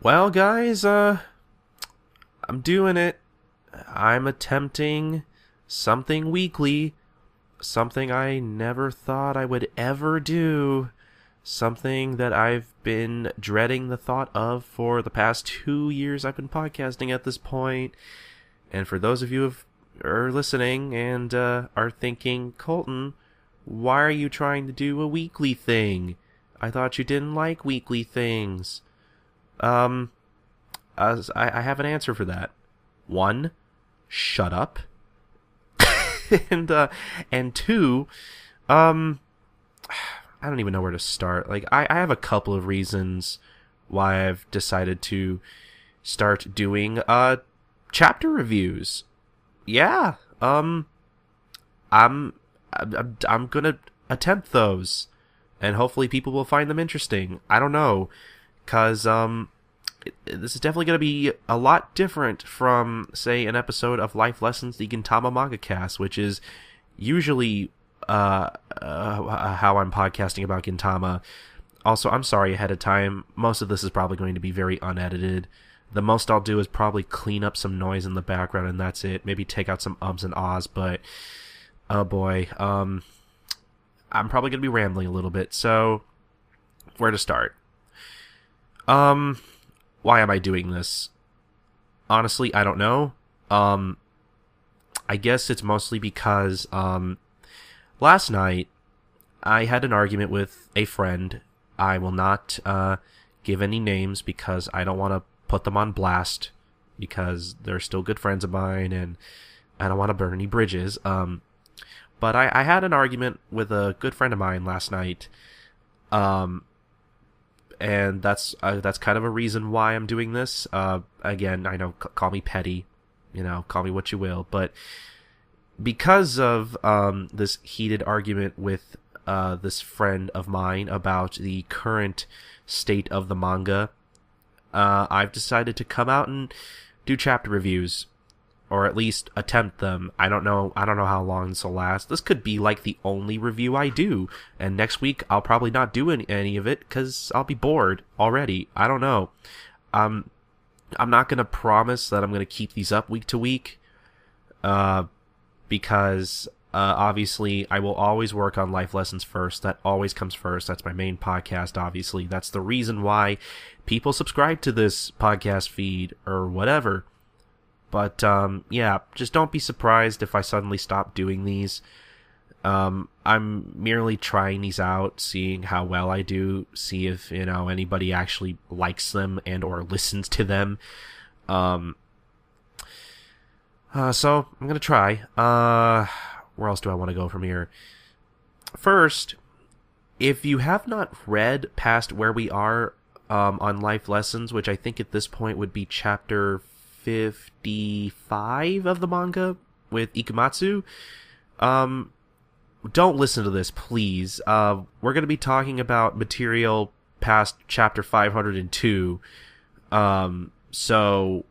Well, guys, I'm doing it. I'm attempting something weekly, something I never thought I would ever do, something that I've been dreading the thought of for the past 2 years I've been podcasting at this point. And for those of you who are listening and are thinking, Colton, why are you trying to do a weekly thing? I thought you didn't like weekly things. Um, I have an answer for that. One, shut up, and two, um, I don't even know where to start. Like, I have a couple of reasons why I've decided to start doing chapter reviews. Yeah, I'm I'm gonna attempt those, and hopefully people will find them interesting. I don't know, cause this is definitely going to be a lot different from, say, an episode of Life Lessons, the Gintama Manga Cast, which is usually how I'm podcasting about Gintama. Also, I'm sorry ahead of time. Most of this is probably going to be very unedited. The most I'll do is probably clean up some noise in the background, and that's it. Maybe take out some ums and ahs, but oh boy, I'm probably going to be rambling a little bit. So, where to start? Why am I doing this? Honestly, I don't know. I guess it's mostly because, last night, I had an argument with a friend. I will not, give any names because I don't want to put them on blast because they're still good friends of mine and I don't want to burn any bridges. But I had an argument with a good friend of mine last night. And that's kind of a reason why I'm doing this. Again, I know, call me petty, call me what you will, but because of this heated argument with this friend of mine about the current state of the manga, I've decided to come out and do chapter reviews, or at least attempt them. I don't know how long this will last. This could be like the only review I do, and next week I'll probably not do any of it because I'll be bored already. I don't know. I'm not gonna promise that I'm gonna keep these up week to week, because obviously I will always work on life lessons first. That always comes first. That's my main podcast. Obviously, that's the reason why people subscribe to this podcast feed or whatever. But, yeah, just don't be surprised if I suddenly stop doing these. I'm merely trying these out, seeing how well I do, see if, anybody actually likes them and or listens to them. So, I'm gonna try. Where else do I want to go from here? First, if you have not read past where we are, on Life Lessons, which I think at this point would be chapter 55 of the manga with Ikumatsu. Don't listen to this, please. We're going to be talking about material past chapter 502. So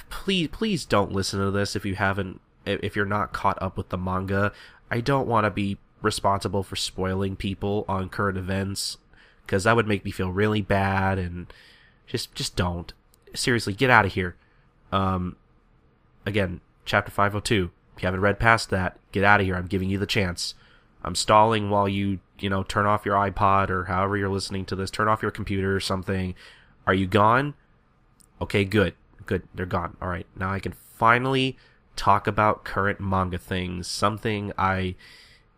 please don't listen to this if you're not caught up with the manga. I don't want to be responsible for spoiling people on current events, because that would make me feel really bad, and just don't. Seriously, get out of here. Again, chapter 502. If you haven't read past that, get out of here. I'm giving you the chance. I'm stalling while you turn off your iPod or however you're listening to this. Turn off your computer or something. Are you gone? Okay, good. Good. They're gone. All right. Now I can finally talk about current manga things. Something I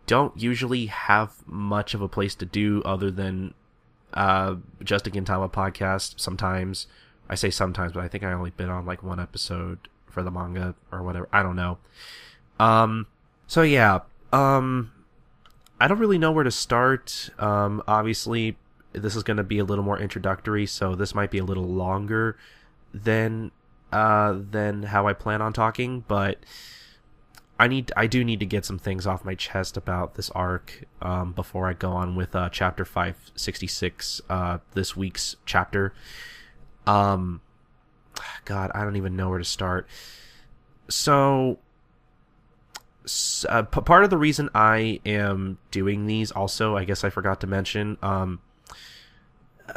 don't usually have much of a place to do other than just a Gintama podcast sometimes. I say sometimes, but I think I only been on like one episode for the manga or whatever. I don't know. So yeah, I don't really know where to start. Obviously, this is going to be a little more introductory, so this might be a little longer than how I plan on talking, but I do need to get some things off my chest about this arc before I go on with chapter 566, this week's chapter. God, I don't even know where to start. So, part of the reason I am doing these, also, I guess I forgot to mention,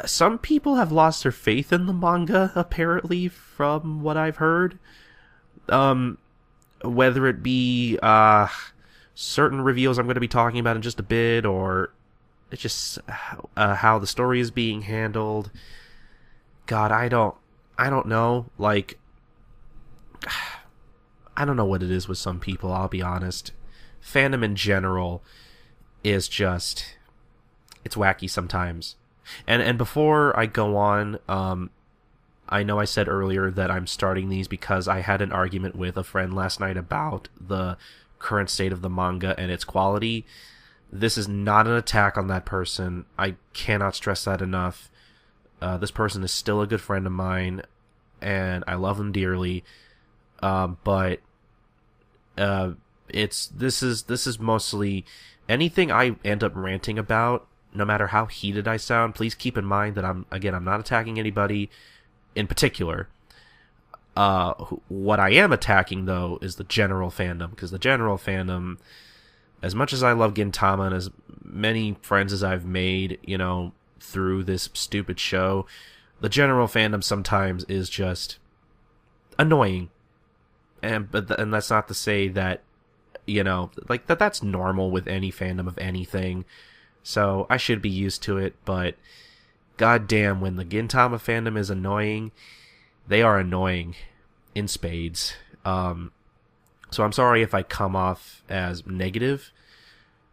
some people have lost their faith in the manga, apparently, from what I've heard. Whether it be certain reveals I'm going to be talking about in just a bit, or it's just how the story is being handled. God, I don't know. Like, I don't know what it is with some people, I'll be honest. Fandom in general is just, it's wacky sometimes. And before I go on, I know I said earlier that I'm starting these because I had an argument with a friend last night about the current state of the manga and its quality. This is not an attack on that person. I cannot stress that enough. This person is still a good friend of mine, and I love him dearly. But this is mostly anything I end up ranting about. No matter how heated I sound, please keep in mind that I'm not attacking anybody in particular. What I am attacking, though, is the general fandom, because the general fandom, as much as I love Gintama and as many friends as I've made, through this stupid show, the general fandom sometimes is just annoying. And that's not to say that, that's normal with any fandom of anything. So I should be used to it, but goddamn, when the Gintama fandom is annoying, they are annoying in spades. So I'm sorry if I come off as negative.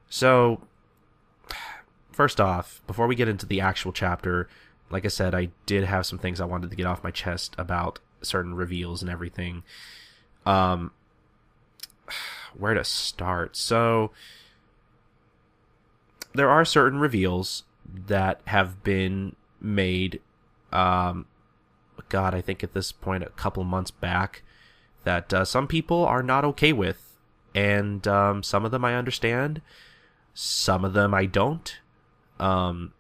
So, first off, before we get into the actual chapter, like I said, I did have some things I wanted to get off my chest about certain reveals and everything. Where to start? So, there are certain reveals that have been made, I think at this point a couple months back, that some people are not okay with. And some of them I understand, some of them I don't. I'm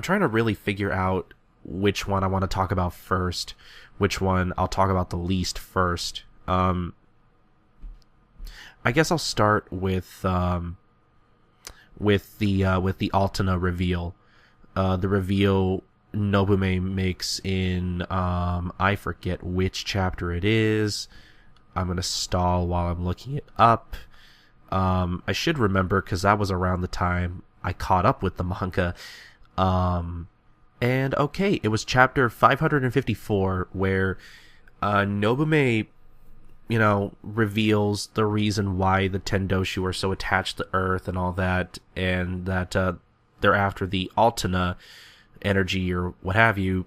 trying to really figure out which one I want to talk about first, which one I'll talk about the least first. I guess I'll start with the Altena reveal. The reveal Nobume makes in I forget which chapter it is. I'm gonna stall while I'm looking it up. I should remember because that was around the time I caught up with the manga. And okay, it was chapter 554 where Nobume, reveals the reason why the Tendoshu are so attached to Earth and all that, and that they're after the Altena energy or what have you,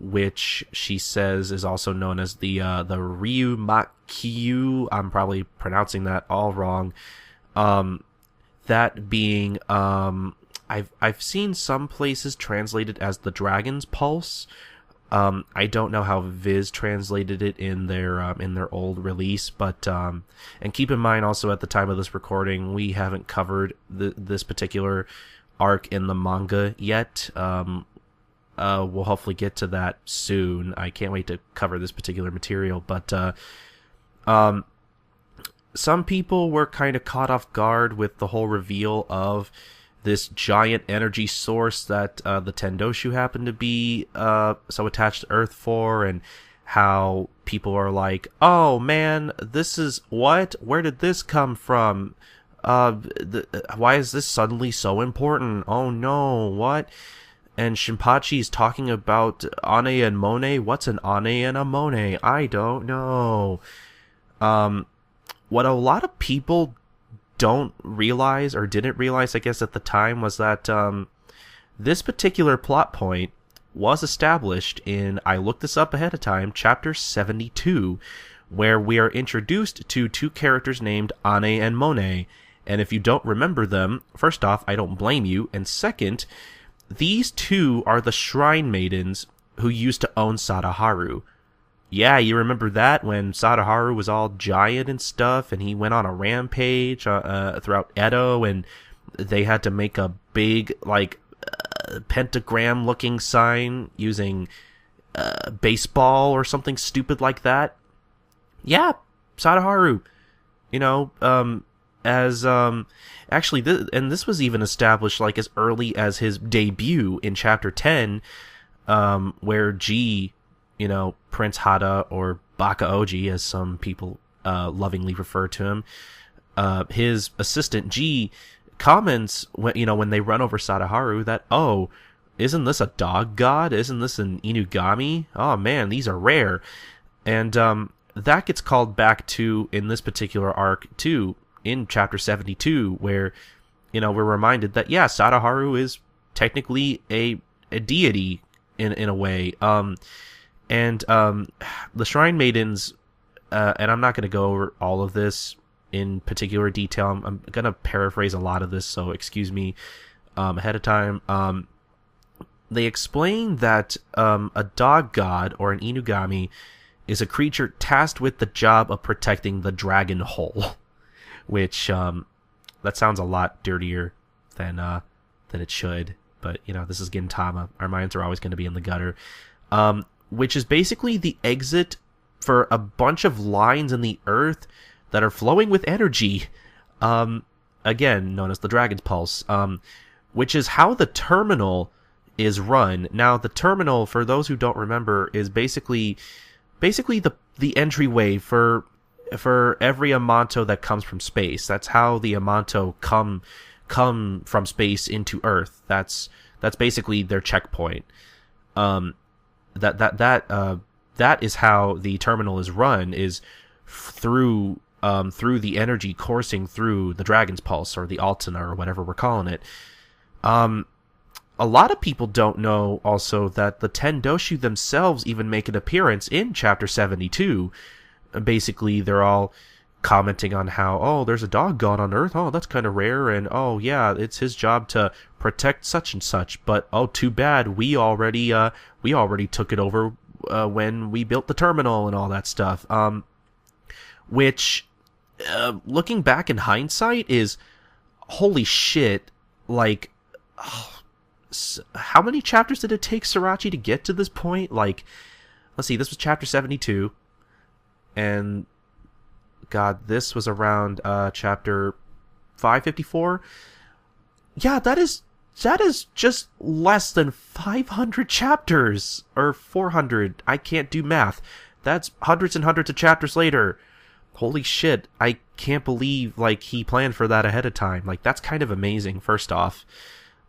which she says is also known as the Ryumakyu. I'm probably pronouncing that all wrong. That being, I've seen some places translated as the Dragon's Pulse. I don't know how Viz translated it in their old release, but and keep in mind also at the time of this recording, we haven't covered this particular arc in the manga yet. We'll hopefully get to that soon. I can't wait to cover this particular material, but some people were kind of caught off guard with the whole reveal of this giant energy source that the Tendoshu happen to be so attached to Earth for, and how people are like, oh man, this is what? Where did this come from? Why is this suddenly so important? Oh no, what? And Shinpachi's talking about Ane and Mone. What's an Ane and a Mone? I don't know. What a lot of people don't realize, or didn't realize, I guess, at the time, was that this particular plot point was established in, I looked this up ahead of time, chapter 72, where we are introduced to two characters named Ane and Mone. And if you don't remember them, first off, I don't blame you, and second, these two are the shrine maidens who used to own Sadaharu. Yeah, you remember that, when Sadaharu was all giant and stuff, and he went on a rampage throughout Edo, and they had to make a big, pentagram-looking sign using baseball or something stupid like that? Yeah, Sadaharu. as actually and this was even established like as early as his debut in chapter 10, where G, Prince Hada, or Baka Oji as some people lovingly refer to him, his assistant G comments when they run over Sadaharu that, oh, isn't this a dog god? Isn't this an Inugami? Oh man, these are rare. And that gets called back to, in this particular arc too, in chapter 72, where we're reminded that Sadaharu is technically a deity in a way. And the Shrine Maidens, and I'm not going to go over all of this in particular detail. I'm going to paraphrase a lot of this, so excuse me ahead of time. They explain that a dog god, or an Inugami, is a creature tasked with the job of protecting the dragon hole, which that sounds a lot dirtier than it should. But this is Gintama. Our minds are always going to be in the gutter. Which is basically the exit for a bunch of lines in the earth that are flowing with energy. Again, known as the Dragon's Pulse. Which is how the terminal is run. Now, the terminal, for those who don't remember, is basically the entryway for every Amanto that comes from space. That's how the Amanto come from space into Earth. That's basically their checkpoint. That is how the terminal is run, is through the energy coursing through the Dragon's Pulse, or the Altana, or whatever we're calling it. A lot of people don't know also that the Tendoshu themselves even make an appearance in chapter 72. Basically, they're all commenting on how, oh, there's a dog god on Earth, oh, that's kind of rare, and oh yeah, it's his job to protect such and such, but oh, too bad, we already took it over when we built the terminal and all that stuff. Which, looking back in hindsight, is holy shit. Like, how many chapters did it take Sirachi to get to this point? Like, let's see, this was chapter 72, and God, this was around chapter 554. Yeah, that is just less than 500 chapters, or 400. I can't do math. That's hundreds and hundreds of chapters later. Holy shit, I can't believe like he planned for that ahead of time. Like, that's kind of amazing, first off.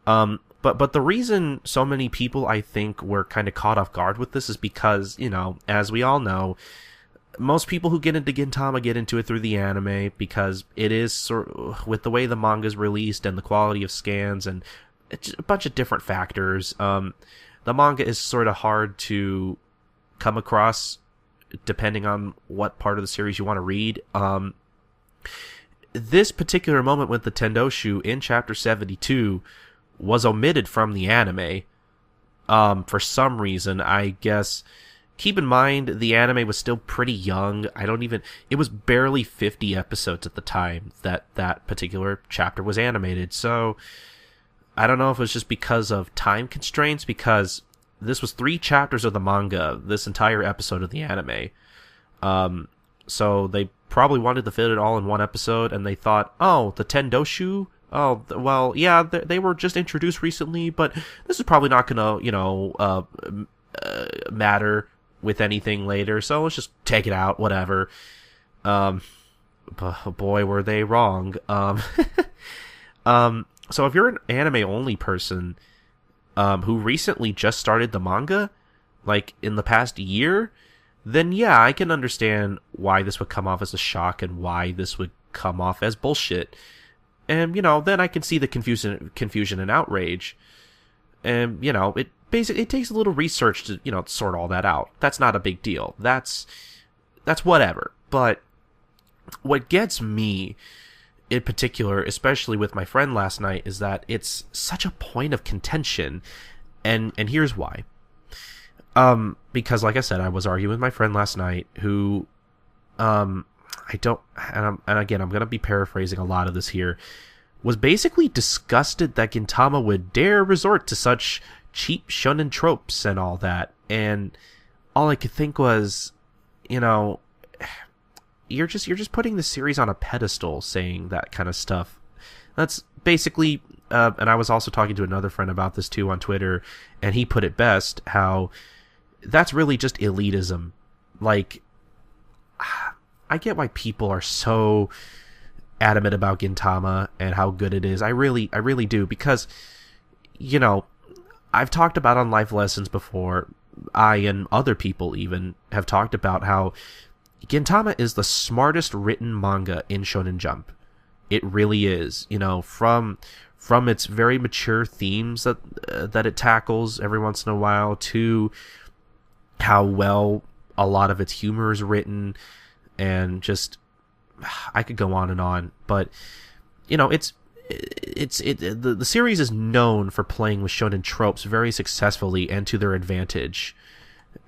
But the reason so many people, I think, were kind of caught off guard with this is because, as we all know, most people who get into Gintama get into it through the anime, because it is with the way the manga is released and the quality of scans and a bunch of different factors. The manga is sort of hard to come across depending on what part of the series you want to read. This particular moment with the Tendoshu in chapter 72 was omitted from the anime for some reason, I guess. Keep in mind, the anime was still pretty young. It was barely 50 episodes at the time that particular chapter was animated. So, I don't know if it was just because of time constraints, because this was 3 chapters of the manga, this entire episode of the anime. So they probably wanted to fit it all in one episode, and they thought, oh, the Tendoshu? Oh, well, yeah, they were just introduced recently, but this is probably not gonna, matter with anything later, so let's just take it out, whatever. Boy, were they wrong. So if you're an anime-only person who recently just started the manga, like in the past year, then yeah, I can understand why this would come off as a shock and why this would come off as bullshit. And, then I can see the confusion and outrage. And, it takes a little research to, sort all that out. That's not a big deal. That's whatever. But what gets me in particular, especially with my friend last night, is that it's such a point of contention. And here's why. Because like I said, I was arguing with my friend last night who, and again, I'm going to be paraphrasing a lot of this here, was basically disgusted that Gintama would dare resort to such cheap shonen tropes and all that. And all I could think was, you're just putting the series on a pedestal, saying that kind of stuff. That's basically, and I was also talking to another friend about this too on Twitter, and he put it best, how that's really just elitism. Like, I get why people are so adamant about Gintama and how good it is. I really do, because, you know, I've talked about on Life Lessons before, I and other people even have talked about how Gintama is the smartest written manga in Shonen Jump. It really is, you know, from its very mature themes that it tackles every once in a while, to how well a lot of its humor is written, and just, I could go on, but, you know, the series is known for playing with shonen tropes very successfully and to their advantage.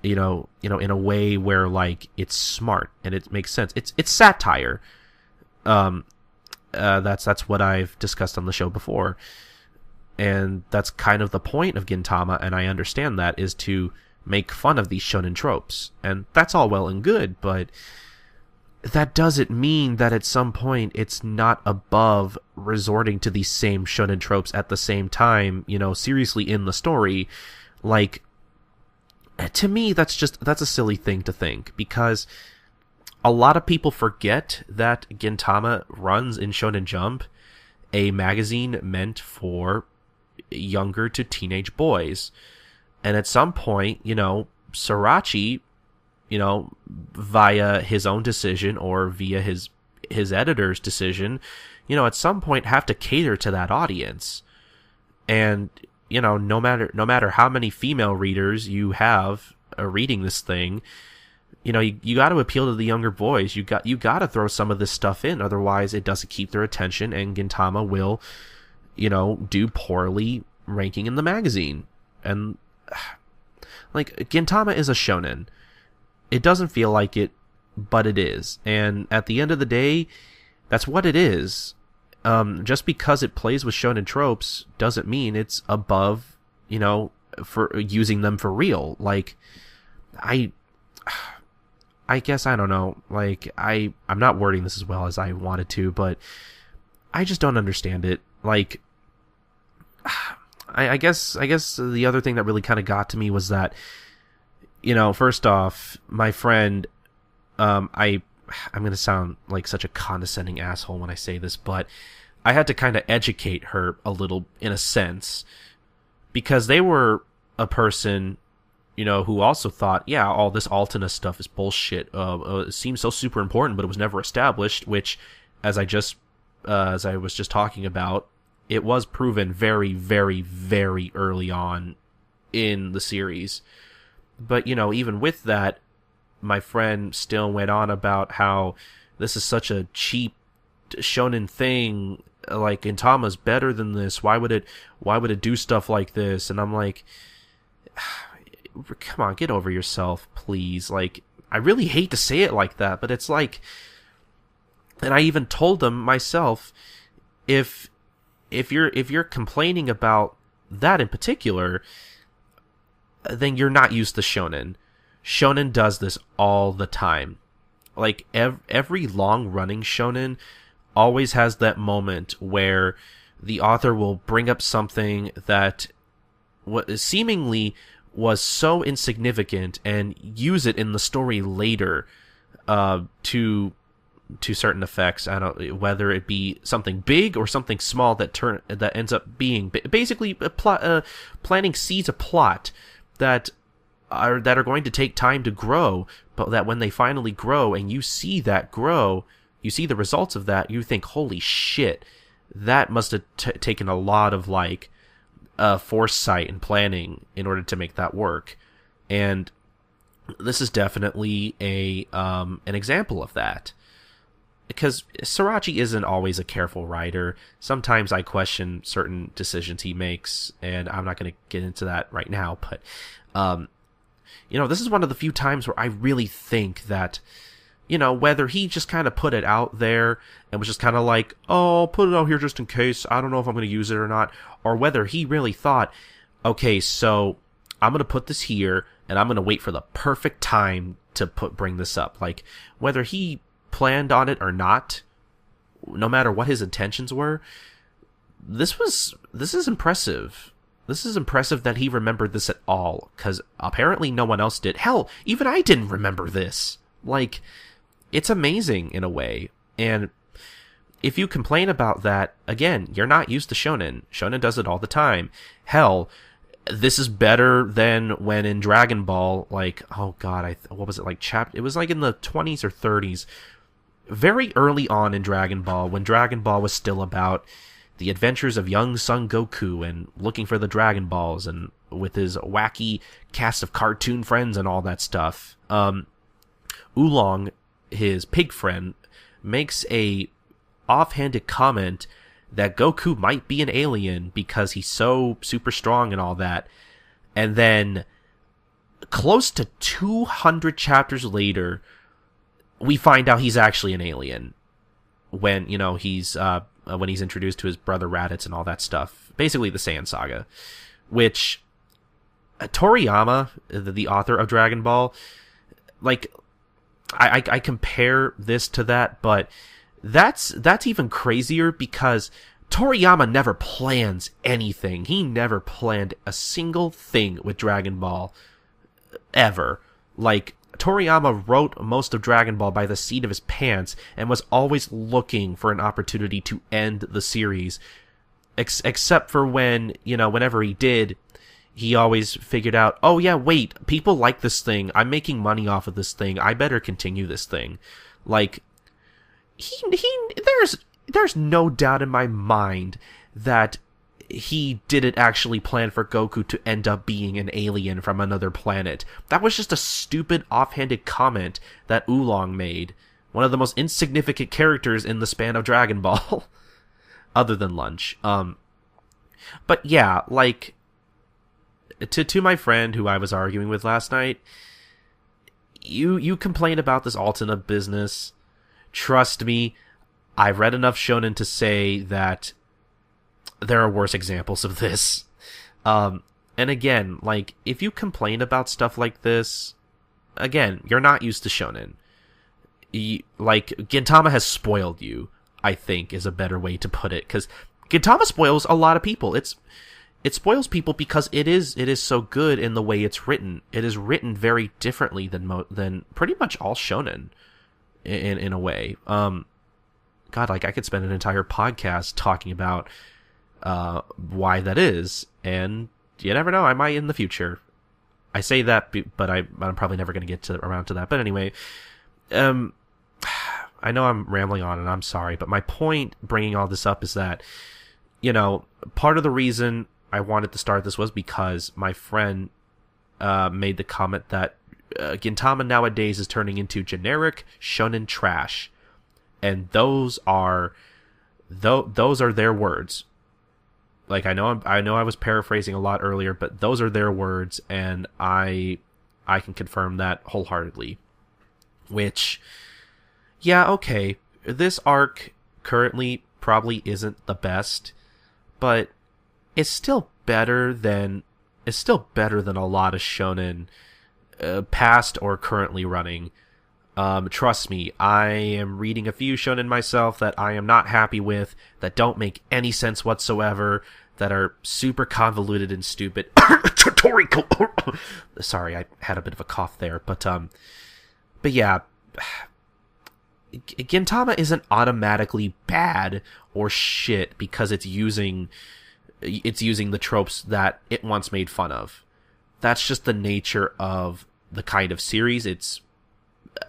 You know, in a way where, like, it's smart and it makes sense. It's satire. That's what I've discussed on the show before, and that's kind of the point of Gintama, and I understand that, is to make fun of these shonen tropes, and that's all well and good, but that doesn't mean that at some point it's not above resorting to these same shonen tropes at the same time, you know, seriously in the story. Like, to me, that's a silly thing to think, because a lot of people forget that Gintama runs in Shonen Jump, a magazine meant for younger to teenage boys. And at some point, you know, Sorachi, you know, via his own decision or via his editor's decision, you know, at some point have to cater to that audience. And, you know, no matter how many female readers you have reading this thing, you know, you got to appeal to the younger boys. You got to throw some of this stuff in, otherwise it doesn't keep their attention, and Gintama will, you know, do poorly ranking in the magazine. And, like, Gintama is a shonen. It doesn't feel like it, but it is. And at the end of the day, that's what it is. Just because it plays with shonen tropes doesn't mean it's above, you know, for using them for real. Like, I guess, I don't know, like, I'm not wording this as well as I wanted to, but I just don't understand it. Like, I guess the other thing that really kind of got to me was that, you know, first off, my friend, I'm going to sound like such a condescending asshole when I say this, but I had to kind of educate her a little, in a sense, because they were a person, you know, who also thought, yeah, all this Altena stuff is bullshit. It seems so super important, but it was never established, which, as I was just talking about, it was proven very, very, very early on in the series. But, you know, even with that, my friend still went on about how this is such a cheap shonen thing. Like, Gintama's better than this. Why would it do stuff like this? And I'm like, come on, get over yourself, please. Like, I really hate to say it like that, but it's like, and I even told them myself, if you're complaining about that in particular, then you're not used to shonen. Shonen does this all the time. Like, every long-running shonen always has that moment where the author will bring up something that seemingly was so insignificant and use it in the story later to certain effects. I don't, whether it be something big or something small that ends up being basically planting seeds of plot that are going to take time to grow, but that when they finally grow and you see that grow, you see the results of that, you think, holy shit, that must have taken a lot of, like, foresight and planning in order to make that work. And this is definitely an example of that. Because Sorachi isn't always a careful writer. Sometimes I question certain decisions he makes, and I'm not going to get into that right now, but you know, this is one of the few times where I really think that, you know, whether he just kind of put it out there and was just kind of like, oh, I'll put it out here just in case, I don't know if I'm going to use it or not, or whether he really thought, okay, so I'm going to put this here and I'm going to wait for the perfect time to bring this up. Like, whether he planned on it or not, no matter what his intentions were, this is impressive. This is impressive that he remembered this at all, because apparently no one else did. Hell, even I didn't remember this. Like, it's amazing in a way. And if you complain about that, again, you're not used to shonen. Shonen does it all the time. Hell, this is better than when in Dragon Ball, like, oh god, what was it, like, it was like in the 20s or 30s, very early on in Dragon Ball, when Dragon Ball was still about the adventures of young Son Goku and looking for the Dragon Balls, and with his wacky cast of cartoon friends and all that stuff. Oolong, his pig friend, makes a offhanded comment that Goku might be an alien because he's so super strong and all that. And then, close to 200 chapters later, we find out he's actually an alien. When, when he's introduced to his brother Raditz and all that stuff. Basically the Saiyan Saga. Which, Toriyama, the author of Dragon Ball, like, I compare this to that, but that's even crazier because Toriyama never plans anything. He never planned a single thing with Dragon Ball, ever. Like, Toriyama wrote most of Dragon Ball by the seat of his pants and was always looking for an opportunity to end the series. Except for when, whenever he did, he always figured out, oh yeah, wait, people like this thing. I'm making money off of this thing. I better continue this thing. Like, there's no doubt in my mind that he didn't actually plan for Goku to end up being an alien from another planet. That was just a stupid offhanded comment that Oolong made. One of the most insignificant characters in the span of Dragon Ball. Other than Lunch. But yeah, like, to my friend who I was arguing with last night, you complain about this alternate business. Trust me, I've read enough shonen to say that there are worse examples of this. And again, like, if you complain about stuff like this, again, you're not used to shonen. Like, Gintama has spoiled you, I think, is a better way to put it. Because Gintama spoils a lot of people. It spoils people because it is so good in the way it's written. It is written very differently than pretty much all shonen, in a way. God, like, I could spend an entire podcast talking about why that is, and you never know, I might in the future. I say that, but I'm probably never going to get around to that. But anyway, I know I'm rambling on, and I'm sorry, but my point bringing all this up is that, part of the reason I wanted to start this was because my friend made the comment that Gintama nowadays is turning into generic shonen trash, and those are their words. Like, I know I was paraphrasing a lot earlier, but those are their words, and I can confirm that wholeheartedly. Which, yeah, okay, this arc currently probably isn't the best, but it's still better than a lot of shonen past or currently running. Trust me, I am reading a few shonen myself that I am not happy with, that don't make any sense whatsoever, that are super convoluted and stupid. Sorry, I had a bit of a cough there, but yeah, Gintama isn't automatically bad or shit because it's using the tropes that it once made fun of. That's just the nature of the kind of series it's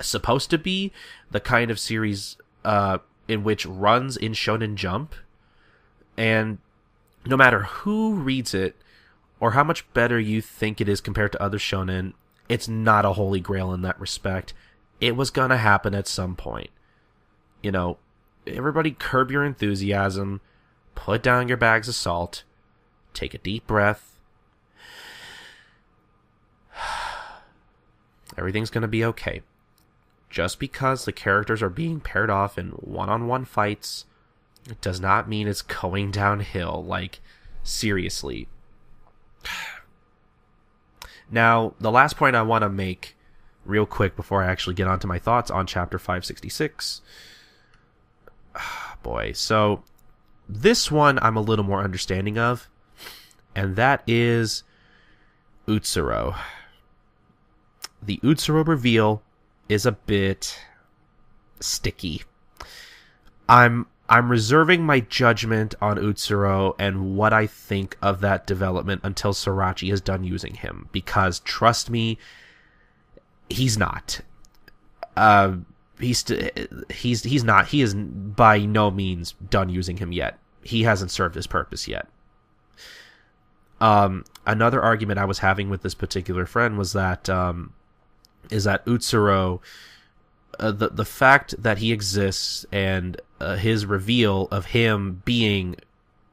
supposed to be, the kind of series in which runs in Shonen Jump, and no matter who reads it or how much better you think it is compared to other shonen, it's not a holy grail in that respect. It was gonna happen at some point. Everybody curb your enthusiasm, put down your bags of salt, take a deep breath. Everything's gonna be okay. Just because the characters are being paired off in one-on-one fights, it does not mean it's going downhill. Like, seriously. Now, the last point I want to make real quick before I actually get onto my thoughts on chapter 566. Boy, so this one I'm a little more understanding of, and that is Utsuro. The Utsuro reveal is a bit sticky. I'm reserving my judgment on Utsuro and what I think of that development until Sorachi is done using him, because trust me, he's not. He's not. He is by no means done using him yet. He hasn't served his purpose yet. Another argument I was having with this particular friend was that is that Utsuro, the fact that he exists and his reveal of him being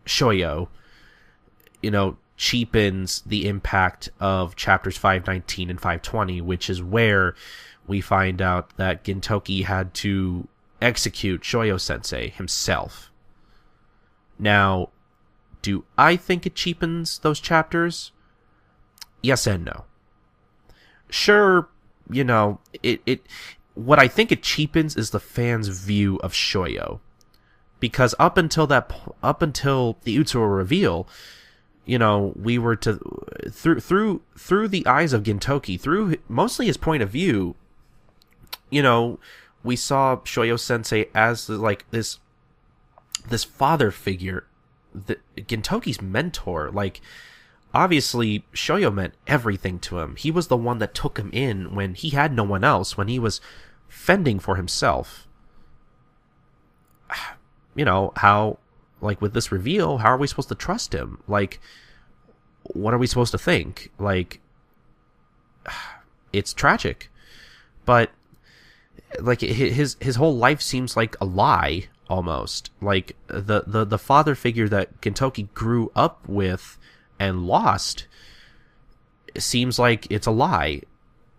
Shoyo, cheapens the impact of chapters 519 and 520, which is where we find out that Gintoki had to execute Shoyo-sensei himself. Now, do I think it cheapens those chapters? Yes and no. Sure, what I think it cheapens is the fans' view of Shoyo. Because up until the Utsuro reveal, we were to through the eyes of Gintoki, through mostly his point of view, we saw Shoyo Sensei as like this father figure, Gintoki's mentor. Like, obviously Shoyo meant everything to him. He was the one that took him in when he had no one else, when he was fending for himself. How, like, with this reveal, how are we supposed to trust him? Like, what are we supposed to think? Like, it's tragic. But, like, his whole life seems like a lie, almost. Like, the father figure that Gintoki grew up with and lost, it seems like it's a lie.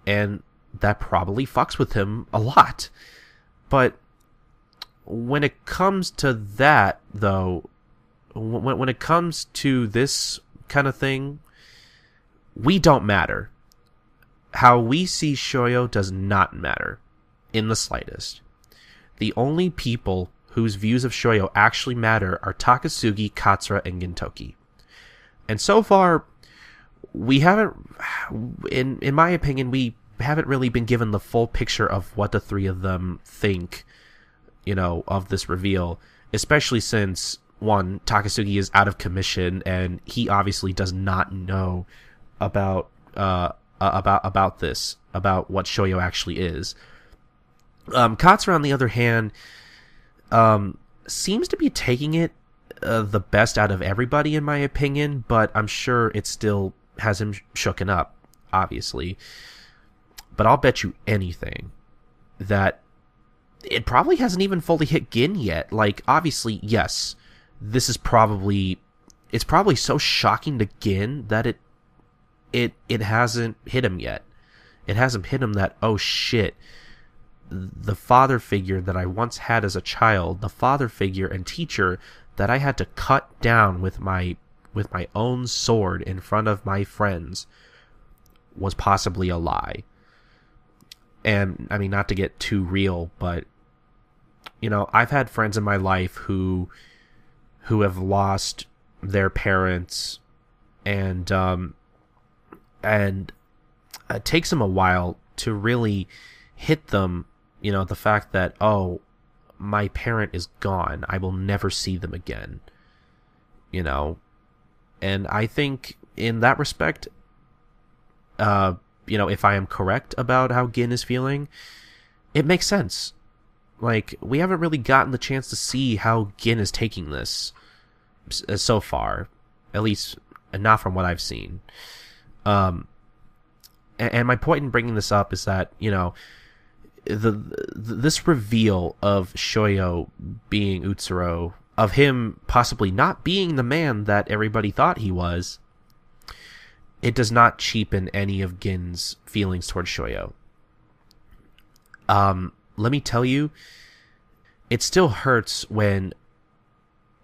And that probably fucks with him a lot. But when it comes to that, though, when it comes to this kind of thing, we don't matter. How we see Shoyo does not matter in the slightest. The only people whose views of Shoyo actually matter are Takasugi, Katsura, and Gintoki. And so far, we haven't, in my opinion, we haven't really been given the full picture of what the three of them think, of this reveal, especially since, one, Takasugi is out of commission, and he obviously does not know about this, about what Shoyo actually is. Katsura, on the other hand, seems to be taking it the best out of everybody, in my opinion, but I'm sure it still has him shooken up, obviously. But I'll bet you anything that it probably hasn't even fully hit Gin yet. Like, obviously, yes, it's probably so shocking to Gin that it hasn't hit him yet. It hasn't hit him that, oh shit, the father figure that I once had as a child, the father figure and teacher that I had to cut down with my own sword in front of my friends, was possibly a lie. And, I mean, not to get too real, but, I've had friends in my life who have lost their parents, and it takes them a while to really hit them, the fact that, oh, my parent is gone, I will never see them again, and I think in that respect, if I am correct about how Gin is feeling, it makes sense. Like, we haven't really gotten the chance to see how Gin is taking this so far, at least not from what I've seen. And my point in bringing this up is that, this reveal of Shoyo being Utsuro, of him possibly not being the man that everybody thought he was, it does not cheapen any of Gin's feelings towards Shoyo. Let me tell you, it still hurts when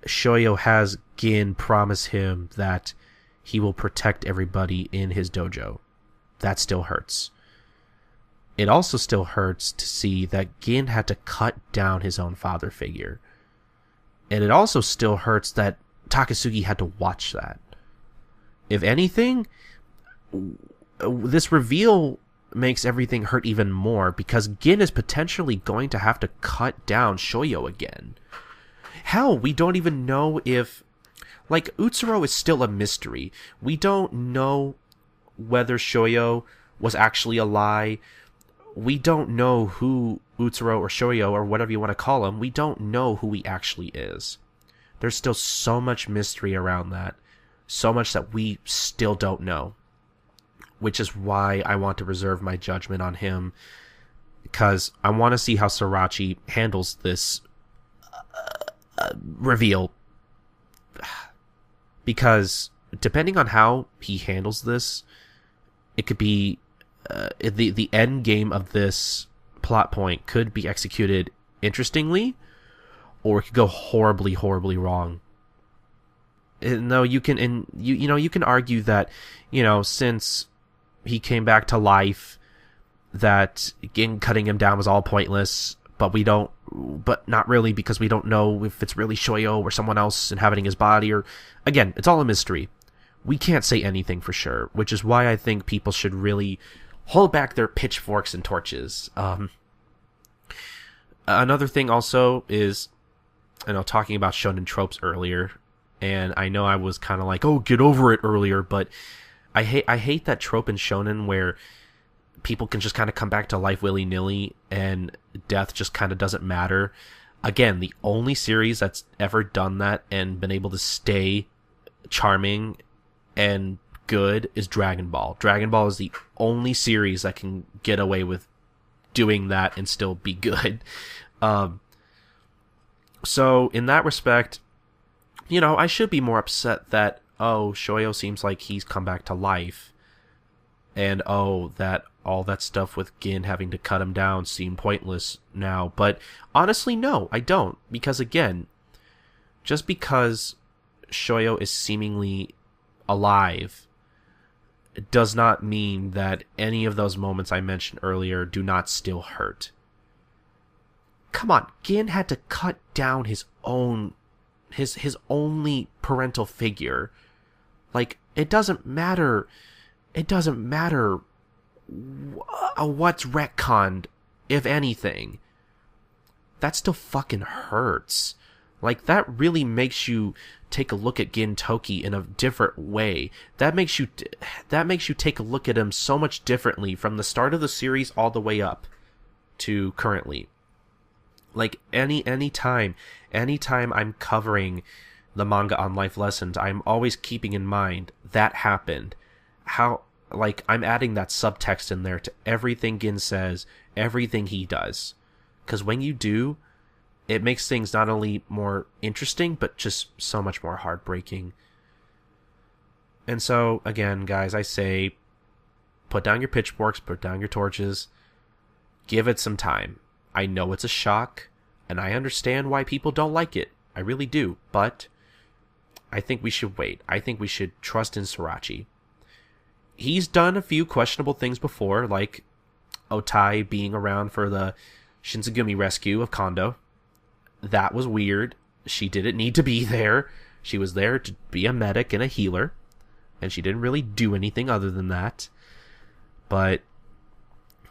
Shoyo has Gin promise him that he will protect everybody in his dojo. That still hurts. it also still hurts to see that Gin had to cut down his own father figure. And it also still hurts that Takasugi had to watch that. If anything, this reveal makes everything hurt even more because Gin is potentially going to have to cut down Shoyo again. Hell, we don't even know if... Like, Utsuro is still a mystery. We don't know whether Shoyo was actually a lie. We don't know who Utsuro or Shoyo or whatever you want to call him. We don't know who he actually is. There's still so much mystery around that. So much that we still don't know. Which is why I want to reserve my judgment on him. Because I want to see how Sorachi handles this reveal. Because depending on how he handles this, it could be the end game of this plot point could be executed interestingly, or it could go horribly, horribly wrong. No, you can you can argue that, since he came back to life, that Gin cutting him down was all pointless, but not really, because we don't know if it's really Shoyo or someone else inhabiting his body, or again, it's all a mystery. We can't say anything for sure, which is why I think people should really hold back their pitchforks and torches. Another thing also is, talking about shonen tropes earlier, and I know I was kind of like, oh, get over it earlier, but I hate that trope in shonen where people can just kind of come back to life willy-nilly and death just kind of doesn't matter. Again, the only series that's ever done that and been able to stay charming and good is Dragon Ball. Dragon Ball is the only series that can get away with doing that and still be good. So in that respect, I should be more upset that, Shoyo seems like he's come back to life, and that all that stuff with Gin having to cut him down seemed pointless now. But honestly, no, I don't. Because again, just because Shoyo is seemingly alive does not mean that any of those moments I mentioned earlier do not still hurt. Come on, Gin had to cut down his only parental figure. Like, it doesn't matter what's retconned, if anything. That still fucking hurts. Like, that really makes you take a look at Gintoki in a different way. That makes you take a look at him so much differently from the start of the series all the way up to currently. Like, anytime I'm covering the manga on Life Lessons, I'm always keeping in mind that happened. How, like, I'm adding that subtext in there to everything Gin says, everything he does. Because when you do, it makes things not only more interesting, but just so much more heartbreaking. And so, again, guys, I say, put down your pitchforks, put down your torches, give it some time. I know it's a shock, and I understand why people don't like it. I really do, but I think we should wait. I think we should trust in Sorachi. He's done a few questionable things before, like Otai being around for the Shinsengumi rescue of Kondo. That was weird. She didn't need to be there. She was there to be a medic and a healer, and she didn't really do anything other than that. But,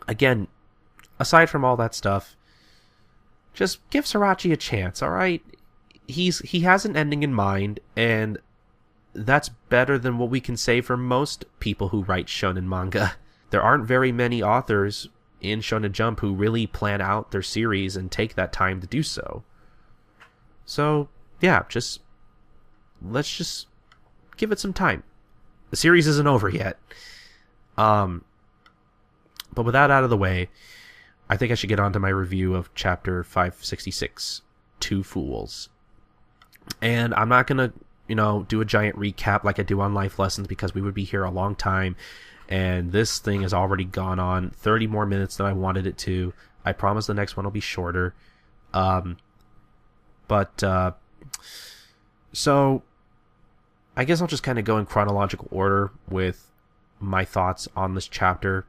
again, aside from all that stuff, just give Sorachi a chance, alright? He has an ending in mind, and that's better than what we can say for most people who write shonen manga. There aren't very many authors in Shonen Jump who really plan out their series and take that time to do so. So, yeah, let's just give it some time. The series isn't over yet. But with that out of the way, I think I should get on to my review of chapter 566, Two Fools. And I'm not going to, do a giant recap like I do on Life Lessons, because we would be here a long time, and this thing has already gone on 30 more minutes than I wanted it to. I promise the next one will be shorter. So I guess I'll just kind of go in chronological order with my thoughts on this chapter.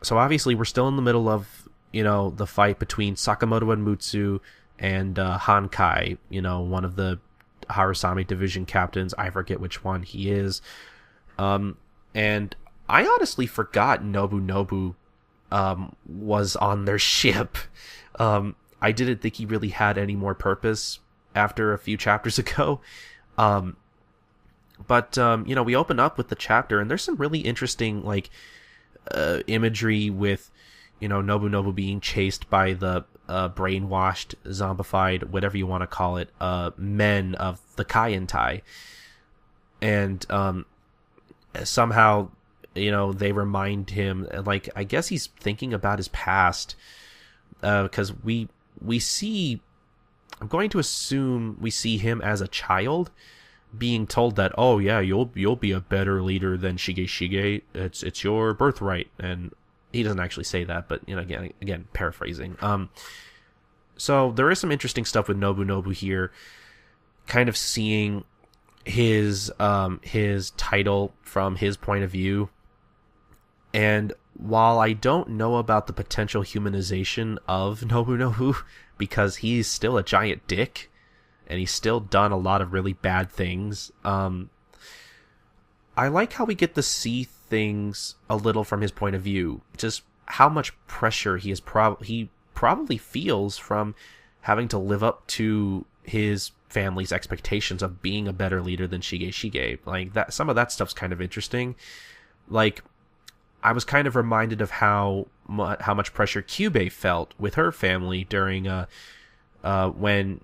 So obviously we're still in the middle of, the fight between Sakamoto and Mutsu and Hankai, one of the Harusame division captains. I forget which one he is. And I honestly forgot Nobunobu was on their ship. I didn't think he really had any more purpose after a few chapters ago. But we open up with the chapter, and there's some really interesting, imagery with, Nobunobu being chased by the brainwashed, zombified, whatever you want to call it, men of the Kaientai. And somehow, they remind him, I guess he's thinking about his past, because we see, I'm going to assume we see him as a child being told that, oh yeah, you'll be a better leader than Shige. It's your birthright. And he doesn't actually say that, but again paraphrasing. So there is some interesting stuff with Nobunobu here, kind of seeing his title from his point of view. And while I don't know about the potential humanization of Nobunobu, because he's still a giant dick and he's still done a lot of really bad things, I like how we get to see things a little from his point of view. Just how much pressure he probably feels from having to live up to his family's expectations of being a better leader than Shige. Like that, some of that stuff's kind of interesting. Like, I was kind of reminded of how much pressure Kyubei felt with her family during when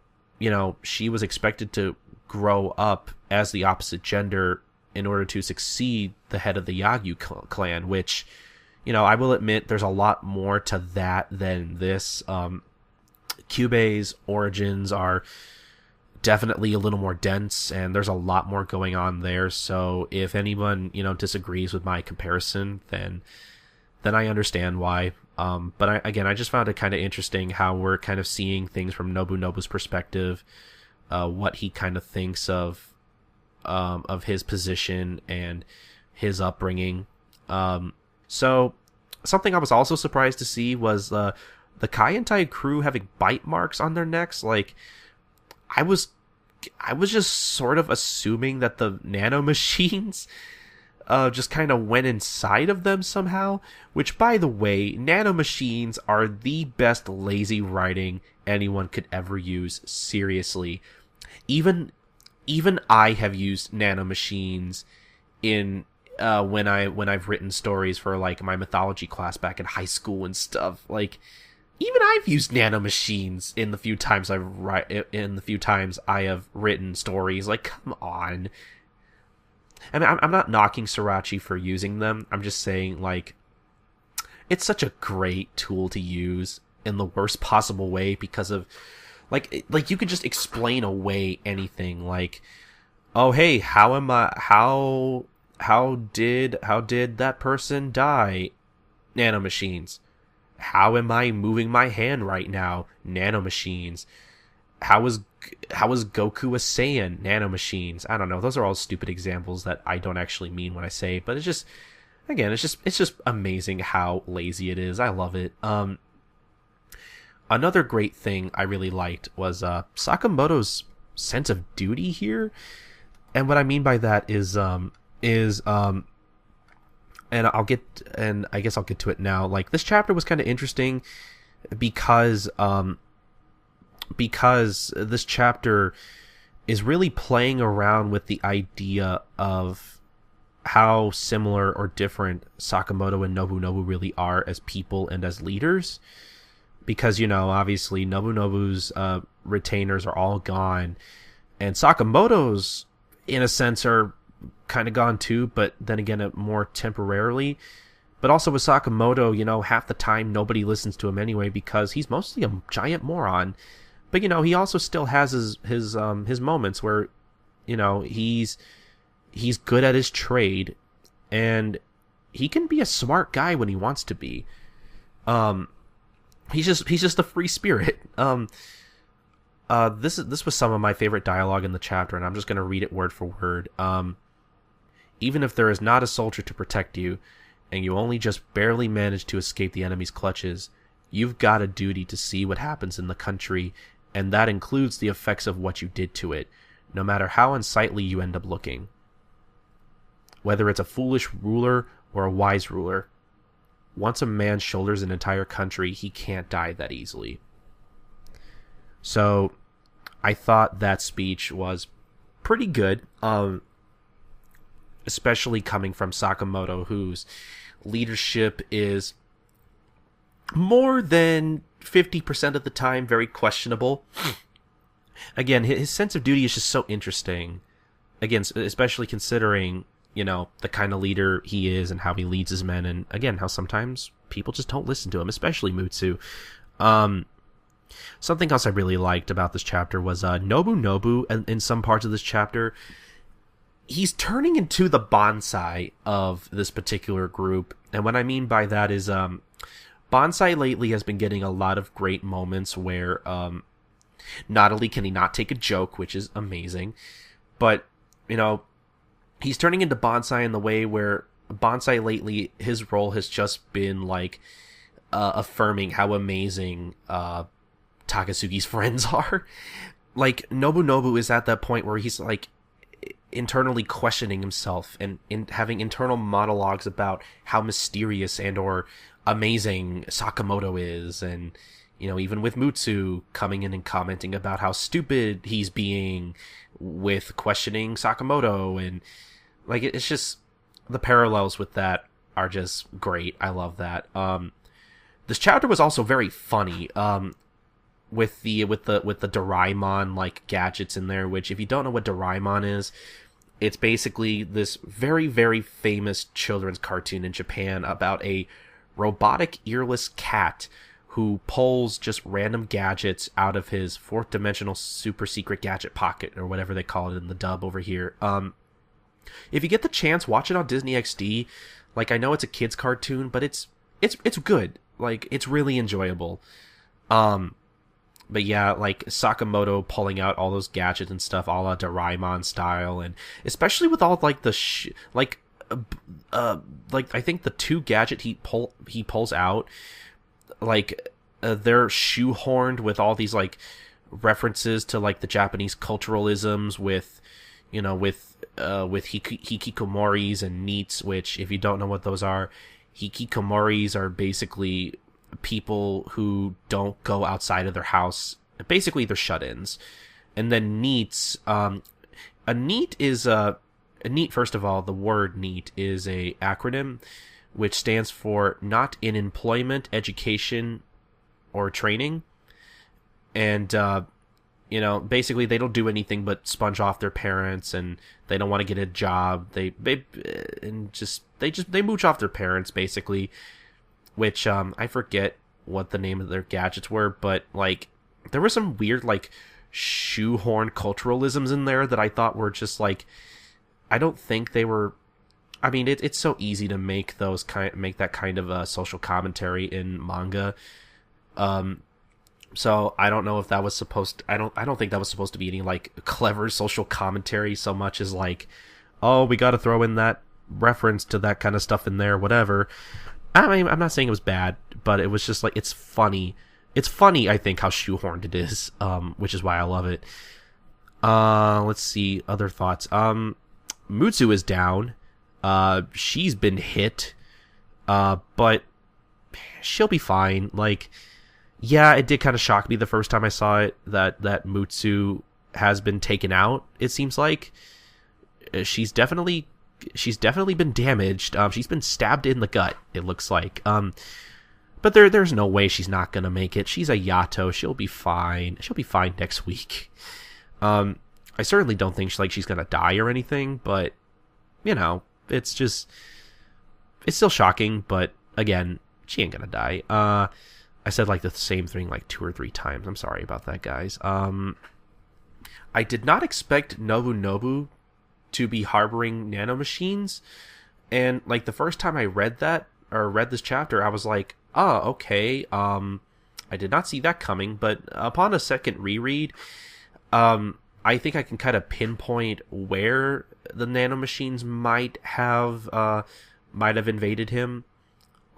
she was expected to grow up as the opposite gender in order to succeed the head of the Yagyu clan, which, I will admit there's a lot more to that than this. Kyubei's origins are definitely a little more dense, and there's a lot more going on there. So if anyone, disagrees with my comparison, then I understand why. But I just found it kind of interesting how we're kind of seeing things from Nobunobu's perspective, what he kind of thinks of his position and his upbringing. So something I was also surprised to see was the Kaientai crew having bite marks on their necks. Like, I was just sort of assuming that the nanomachines just kind of went inside of them somehow, which, by the way, nanomachines are the best lazy writing anyone could ever use. Seriously. Even I have used nanomachines in when I've written stories for my mythology class back in high school and stuff. Like, even I've used nanomachines in the few times I have written stories. Like, come on. I mean, I'm not knocking Sriracha for using them. I'm just saying, it's such a great tool to use in the worst possible way because of, you could just explain away anything. Like, oh hey, how did that person die? Nanomachines. How am I moving my hand right now? Nanomachines. How is Goku a Saiyan? Nanomachines. I don't know. Those are all stupid examples that I don't actually mean when I say it, but it's just, again, it's just amazing how lazy it is. I love it. Another great thing I really liked was Sakamoto's sense of duty here. And what I mean by that is and I guess I'll get to it now. Like, this chapter was kind of interesting because this chapter is really playing around with the idea of how similar or different Sakamoto and Nobunobu really are as people and as leaders. Because, obviously Nobunobu's retainers are all gone, and Sakamoto's, in a sense, are kind of gone too, but then again, more temporarily. But also with Sakamoto, half the time nobody listens to him anyway because he's mostly a giant moron. But he also still has his moments where he's good at his trade, and he can be a smart guy when he wants to be. He's just a free spirit. This was some of my favorite dialogue in the chapter, and I'm just going to read it word for word. Even if there is not a soldier to protect you, and you only just barely manage to escape the enemy's clutches, you've got a duty to see what happens in the country, and that includes the effects of what you did to it, no matter how unsightly you end up looking. Whether it's a foolish ruler or a wise ruler, once a man shoulders an entire country, he can't die that easily. So, I thought that speech was pretty good, especially coming from Sakamoto, whose leadership is more than 50% of the time very questionable. Again, his sense of duty is just so interesting. Again, especially considering, the kind of leader he is and how he leads his men, and again, how sometimes people just don't listen to him, especially Mutsu. Something else I really liked about this chapter was Nobu, and in some parts of this chapter, he's turning into the bonsai of this particular group. And what I mean by that is bonsai lately has been getting a lot of great moments where not only can he not take a joke, which is amazing, but, he's turning into bonsai in the way where bonsai lately, his role has just been like affirming how amazing Takasugi's friends are. Like, Nobu is at that point where he's like internally questioning himself and having internal monologues about how mysterious and or amazing Sakamoto is, and even with Mutsu coming in and commenting about how stupid he's being with questioning Sakamoto, and like it's just the parallels with that are just great. I love that. This chapter was also very funny. With the Doraemon like gadgets in there, which if you don't know what Doraemon is, it's basically this very, very famous children's cartoon in Japan about a robotic earless cat who pulls just random gadgets out of his fourth dimensional super secret gadget pocket, or whatever they call it in the dub over here. If you get the chance, watch it on Disney XD. Like, I know it's a kid's cartoon, but it's good. Like, it's really enjoyable. But yeah, like Sakamoto pulling out all those gadgets and stuff, a la Doraemon style, and especially with all like the I think the two gadget he pulls out, like they're shoehorned with all these like references to like the Japanese culturalisms with hikikomoris and neats, which if you don't know what those are, hikikomoris are basically people who don't go outside of their house. Basically, they're shut-ins. And then neats, a neat is a neat. First of all, the word neat is a acronym which stands for not in employment, education, or training. And basically they don't do anything but sponge off their parents, and they don't want to get a job. They mooch off their parents basically. Which, I forget what the name of their gadgets were, but, like, there were some weird, like, shoehorned culturalisms in there that I thought were just, like, I don't think they were, I mean, it's so easy to make that kind of a social commentary in manga. So I don't know if that was I don't think that was supposed to be any, like, clever social commentary so much as, like, oh, we gotta throw in that reference to that kind of stuff in there, whatever. I mean, I'm not saying it was bad, but it was just like, it's funny. It's funny, I think, how shoehorned it is, which is why I love it. Let's see, other thoughts. Mutsu is down. She's been hit. But she'll be fine. Like, yeah, it did kind of shock me the first time I saw it, that Mutsu has been taken out, it seems like. She's definitely been damaged. She's been stabbed in the gut, it looks like. But there's no way she's not gonna make it. She's a Yato. She'll be fine. She'll be fine next week. I certainly don't think she's gonna die or anything, but it's still shocking. But again, she ain't gonna die. I said like the same thing like 2 or 3 times. I'm sorry about that, guys. I did not expect Nobu to be harboring nanomachines, and like the first time I read this chapter, I was like, oh, okay. I did not see that coming, but upon a second reread, I think I can kind of pinpoint where the nanomachines might have might have invaded him.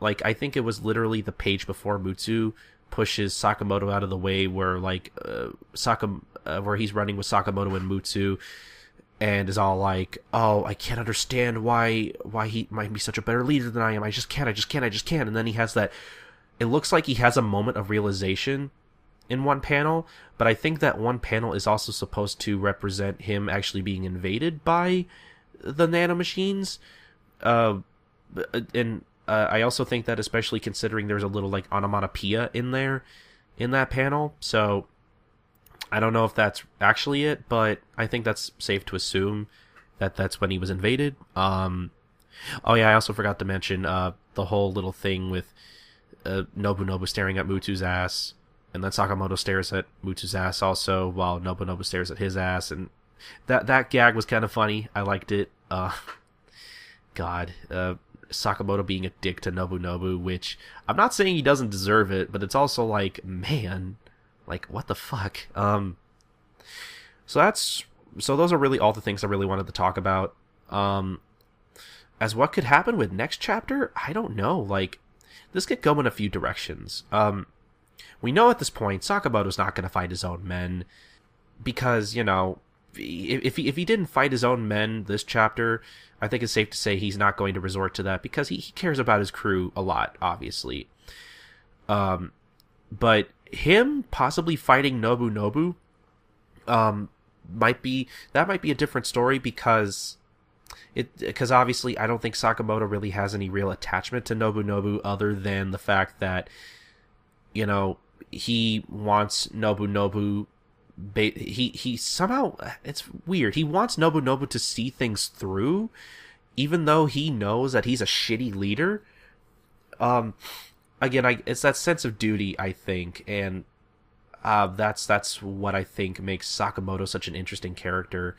Like, I think it was literally the page before Mutsu pushes Sakamoto out of the way, where like where he's running with Sakamoto and Mutsu, and is all like, "Oh, I can't understand why he might be such a better leader than I am. I just can't. And then he has that. It looks like he has a moment of realization in one panel, but I think that one panel is also supposed to represent him actually being invaded by the nanomachines. And I also think that, especially considering there's a little like onomatopoeia in there in that panel, so I don't know if that's actually it, but I think that's safe to assume that that's when he was invaded. Oh yeah, I also forgot to mention the whole little thing with Nobunobu staring at Mutsu's ass, and then Sakamoto stares at Mutsu's ass also, while Nobunobu stares at his ass, and that gag was kind of funny. I liked it. Sakamoto being a dick to Nobunobu, which I'm not saying he doesn't deserve it, but it's also like, man, like, what the fuck? So those are really all the things I really wanted to talk about. As what could happen with next chapter, I don't know. Like, this could go in a few directions. We know at this point Sakamoto's not going to fight his own men, because, you know, if he didn't fight his own men this chapter, I think it's safe to say he's not going to resort to that, because he cares about his crew a lot, obviously. But him possibly fighting Nobunobu might be a different story, because obviously I don't think Sakamoto really has any real attachment to Nobunobu, other than the fact that, you know, he wants Nobunobu. He somehow, it's weird, he wants Nobunobu to see things through, even though he knows that he's a shitty leader. Again, it's that sense of duty, I think, and that's what I think makes Sakamoto such an interesting character.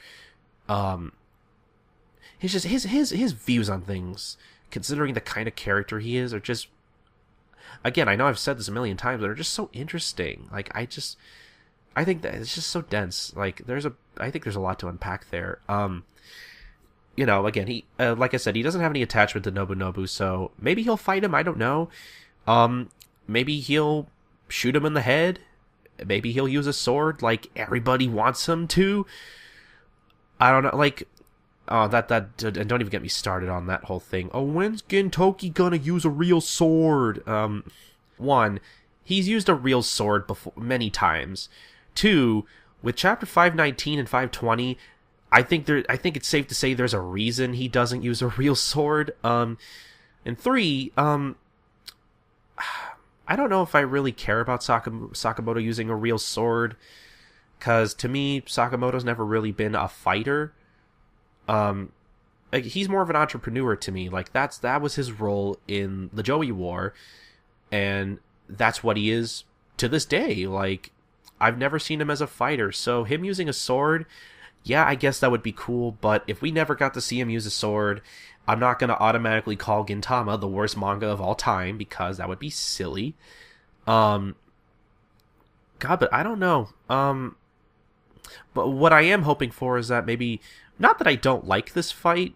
His views on things, considering the kind of character he is, are just, again, I know I've said this a million times, but are just so interesting. Like, I think that it's just so dense. Like, I think there's a lot to unpack there. You know, again, he, like I said, he doesn't have any attachment to Nobunobu, so maybe he'll fight him. I don't know. Maybe he'll shoot him in the head. Maybe he'll use a sword, like everybody wants him to. I don't know. Like, and don't even get me started on that whole thing. Oh, when's Gintoki gonna use a real sword? One, he's used a real sword before many times. Two, with chapter 519 and 520, I think it's safe to say there's a reason he doesn't use a real sword. And three, I don't know if I really care about Sakamoto using a real sword, because to me, Sakamoto's never really been a fighter. Like, he's more of an entrepreneur to me. Like, that was his role in the Joey War, and that's what he is to this day. Like, I've never seen him as a fighter, so him using a sword, yeah, I guess that would be cool, but if we never got to see him use a sword, I'm not going to automatically call Gintama the worst manga of all time, because that would be silly. God, but I don't know. But what I am hoping for is that maybe, not that I don't like this fight,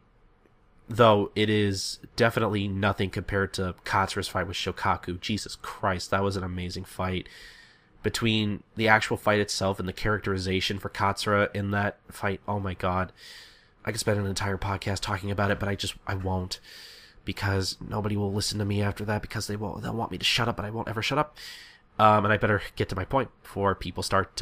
though it is definitely nothing compared to Katsura's fight with Shokaku. Jesus Christ, that was an amazing fight. Between the actual fight itself and the characterization for Katsura in that fight, oh my god. I could spend an entire podcast talking about it, but I won't, because nobody will listen to me after that, because they'll want me to shut up, but I won't ever shut up. And I better get to my point before people start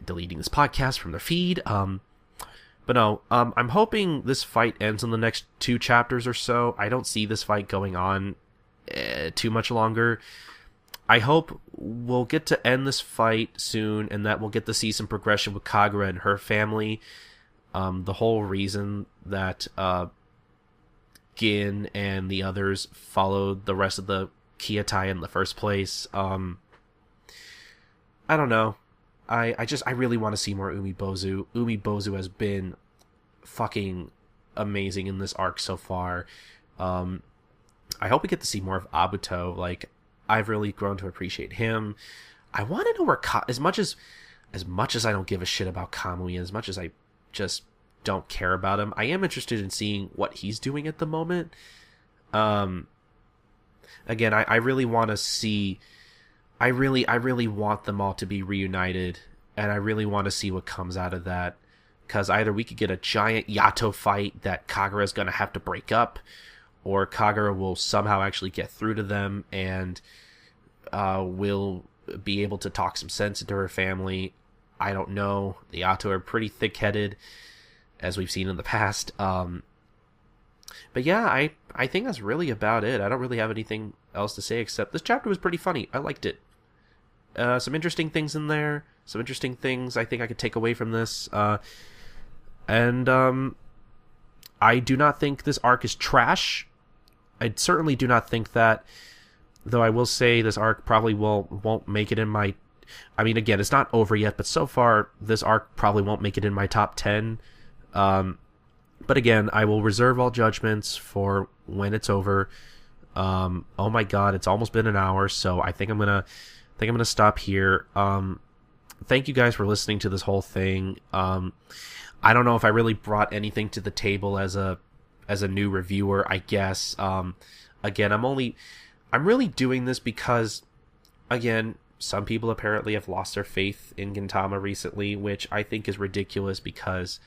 deleting this podcast from their feed. But no, I'm hoping this fight ends in the next 2 chapters or so. I don't see this fight going on too much longer. I hope we'll get to end this fight soon, and that we'll get to see some progression with Kagura and her family. The whole reason that Gin and the others followed the rest of the Kyotai in the first place. I don't know. I really want to see more Umibozu. Umibozu has been fucking amazing in this arc so far. I hope we get to see more of Abuto. Like, I've really grown to appreciate him. I want to know where as much as I don't give a shit about Kamui, as much as I just don't care about him, I am interested in seeing what he's doing at the moment. Um, again, I really want to see. I really want them all to be reunited, and I really want to see what comes out of that. Because either we could get a giant Yato fight that Kagura's going to have to break up, or Kagura will somehow actually get through to them and will be able to talk some sense into her family. I don't know. The Yato are pretty thick-headed, as we've seen in the past. But yeah, I think that's really about it. I don't really have anything else to say except this chapter was pretty funny. I liked it. Some interesting things in there. Some interesting things I think I could take away from this. And I do not think this arc is trash. I certainly do not think that. Though I will say this arc probably won't make it in my... I mean, again, it's not over yet, but so far this arc probably won't make it in my top 10. But again, I will reserve all judgments for when it's over. Oh my god, it's almost been an hour, so I think I'm gonna stop here. Thank you guys for listening to this whole thing. I don't know if I really brought anything to the table as a new reviewer, I guess. Again, I'm really doing this because, again, some people apparently have lost their faith in Gintama recently, which I think is ridiculous because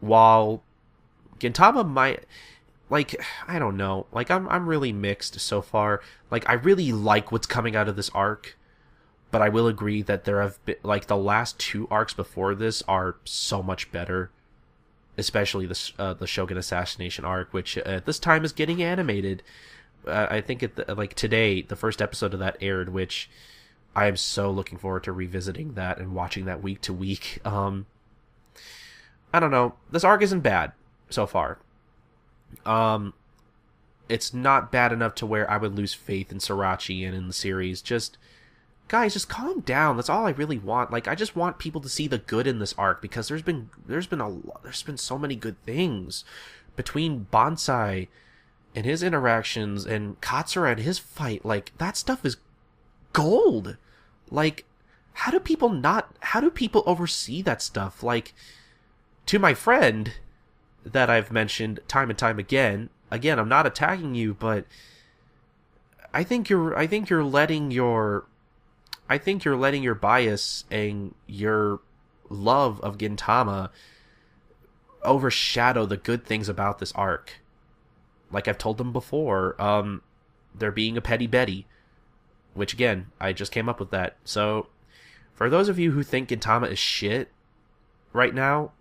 while Gintama might, like, I don't know, like, I'm really mixed so far. Like, I really like what's coming out of this arc, but I will agree that there have been, like, the last 2 arcs before this are so much better, especially the Shogun Assassination arc, which at this time is getting animated. I think today, the first episode of that aired, which I am so looking forward to revisiting that and watching that week to week. I don't know. This arc isn't bad so far. It's not bad enough to where I would lose faith in Sriracha and in the series. Guys, just calm down. That's all I really want. Like, I just want people to see the good in this arc because there's been so many good things between Bonsai and his interactions and Katsura and his fight. Like, that stuff is gold. Like, how do people oversee that stuff? Like, to my friend that I've mentioned time and time again, I'm not attacking you, but I think you're letting your bias and your love of Gintama overshadow the good things about this arc. Like I've told them before, they're being a petty Betty, which again, I just came up with that. So, for those of you who think Gintama is shit right now,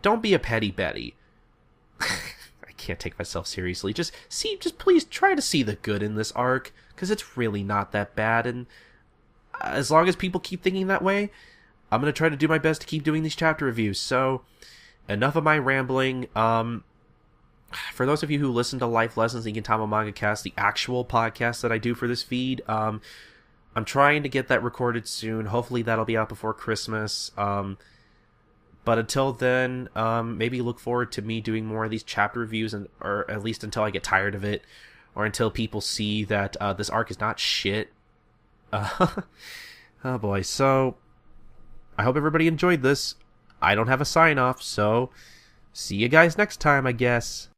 don't be a petty Betty. I can't take myself seriously. Just please try to see the good in this arc, because it's really not that bad, and as long as people keep thinking that way, I'm going to try to do my best to keep doing these chapter reviews. So, enough of my rambling. For those of you who listen to Life Lessons in Gintama Manga Cast, the actual podcast that I do for this feed, I'm trying to get that recorded soon. Hopefully that'll be out before Christmas. But until then, maybe look forward to me doing more of these chapter reviews, or at least until I get tired of it, or until people see that this arc is not shit. Oh boy, so I hope everybody enjoyed this. I don't have a sign off, so see you guys next time, I guess.